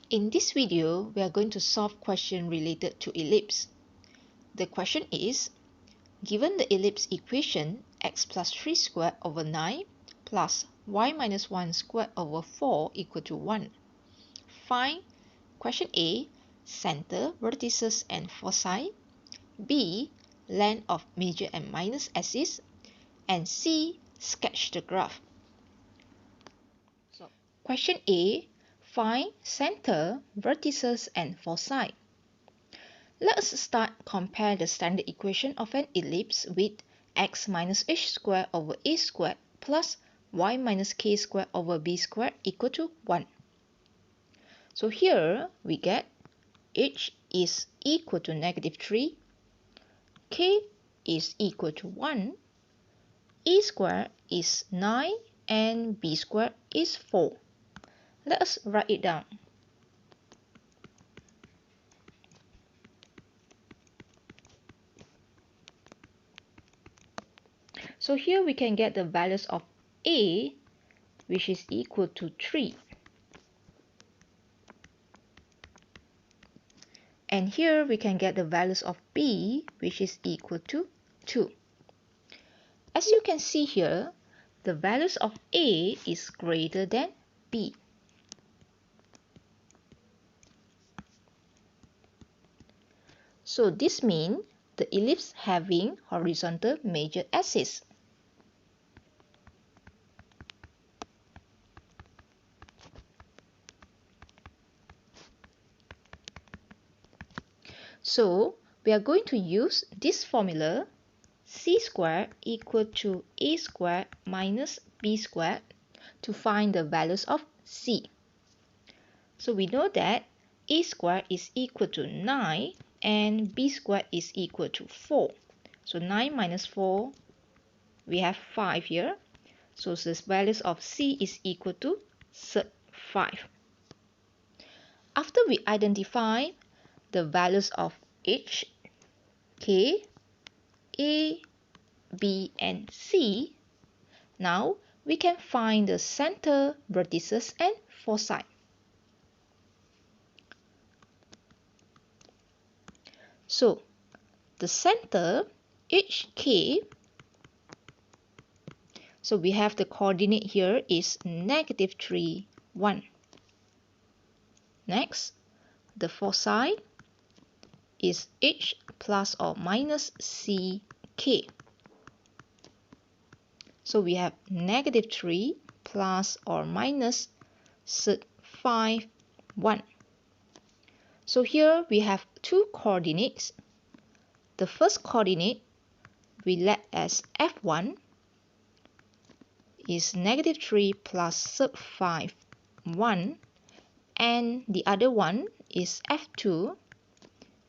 In this video, we are going to solve question related to ellipse. The question is, given the ellipse equation x plus 3 squared over 9 plus y minus 1 squared over 4 equal to 1. Find question A, center, vertices and foci, B, length of major and minor axis, and C, sketch the graph. Question A, find center, vertices and foci. Let us start compare the standard equation of an ellipse with x minus h squared over a squared plus y minus k squared over b squared equal to 1. So here we get h is equal to negative 3, k is equal to 1, a squared is 9, and b squared is 4. Let us write it down. So here we can get the values of a, which is equal to 3. And here we can get the values of b, which is equal to 2. As you can see here, the values of a is greater than b. So this means the ellipse having horizontal major axis. So we are going to use this formula c squared equal to a squared minus b squared to find the values of c. So we know that a squared is equal to 9 and b squared is equal to 4. So 9 minus 4, we have 5 here. So the values of c is equal to 5. After we identify the values of h, k, a, b, and c, now we can find the center, vertices, and foci. So the center, hk, so we have the coordinate here is negative 3, 1. Next, the foci is h plus or minus ck. So we have negative 3 plus or minus 5, 1. So here we have two coordinates. The first coordinate we let as f1 is negative 3 plus 5, 1. And the other one is f2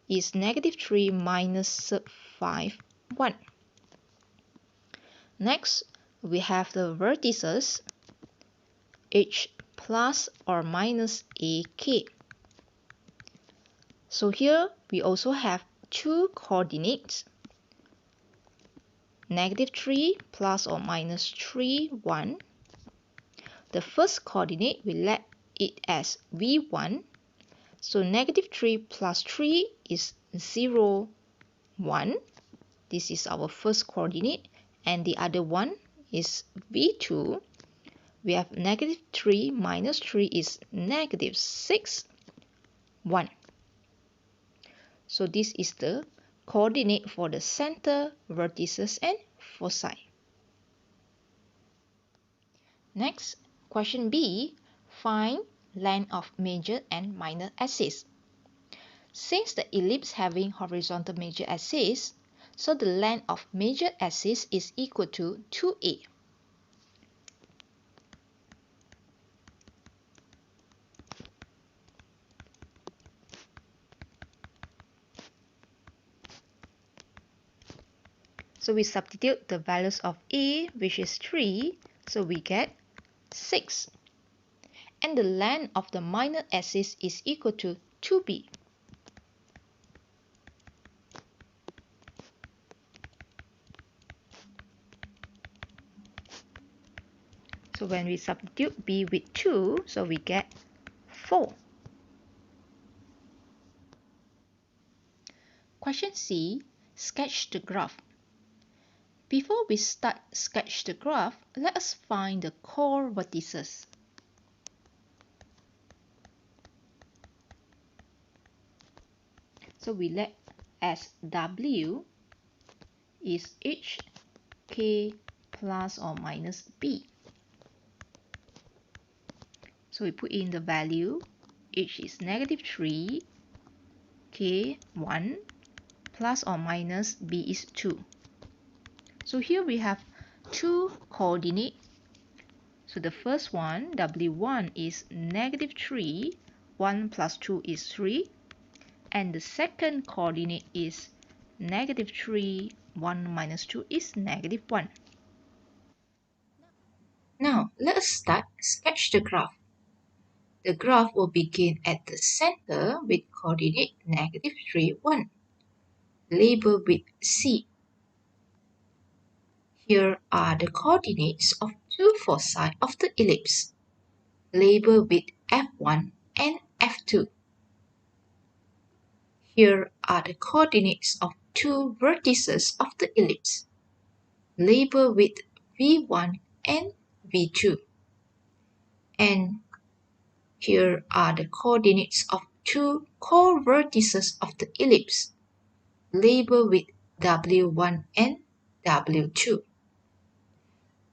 is negative 3 minus 5, 1. Next, we have the vertices h plus or minus ak. So here we also have two coordinates, negative 3 plus or minus 3, 1. The first coordinate we let it as v1. So negative 3 plus 3 is 0, 1. This is our first coordinate. And the other one is v2. We have negative 3 minus 3 is negative 6, 1. So this is the coordinate for the center, vertices, and foci. Next, question B, find length of major and minor axis. Since the ellipse having horizontal major axis, so the length of major axis is equal to 2a. So we substitute the values of a, which is 3, so we get 6. And the length of the minor axis is equal to 2b. So when we substitute b with 2, so we get 4. Question C, sketch the graph. Before we start sketch the graph, let us find the core vertices. So we let as W is each k plus or minus b. So we put in the value, h is -3, k 1, plus or minus b is 2. So here we have two coordinates. So the first one, W1 is -3, 1 plus 2 is 3. And the second coordinate is -3, 1 minus 2 is -1. Now, let us start sketch the graph. The graph will begin at the center with coordinate -3, 1. Label with C. Here are the coordinates of two foci of the ellipse. Label with F1 and F2. Here are the coordinates of two vertices of the ellipse. Label with V1 and V2. And here are the coordinates of two core vertices of the ellipse. Label with W1 and W2.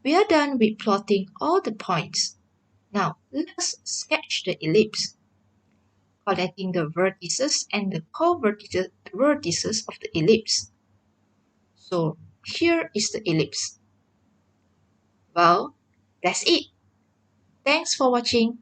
We are done with plotting all the points. Now, let's sketch the ellipse, connecting the vertices and the core vertices of the ellipse. So, here is the ellipse. Well, that's it. Thanks for watching.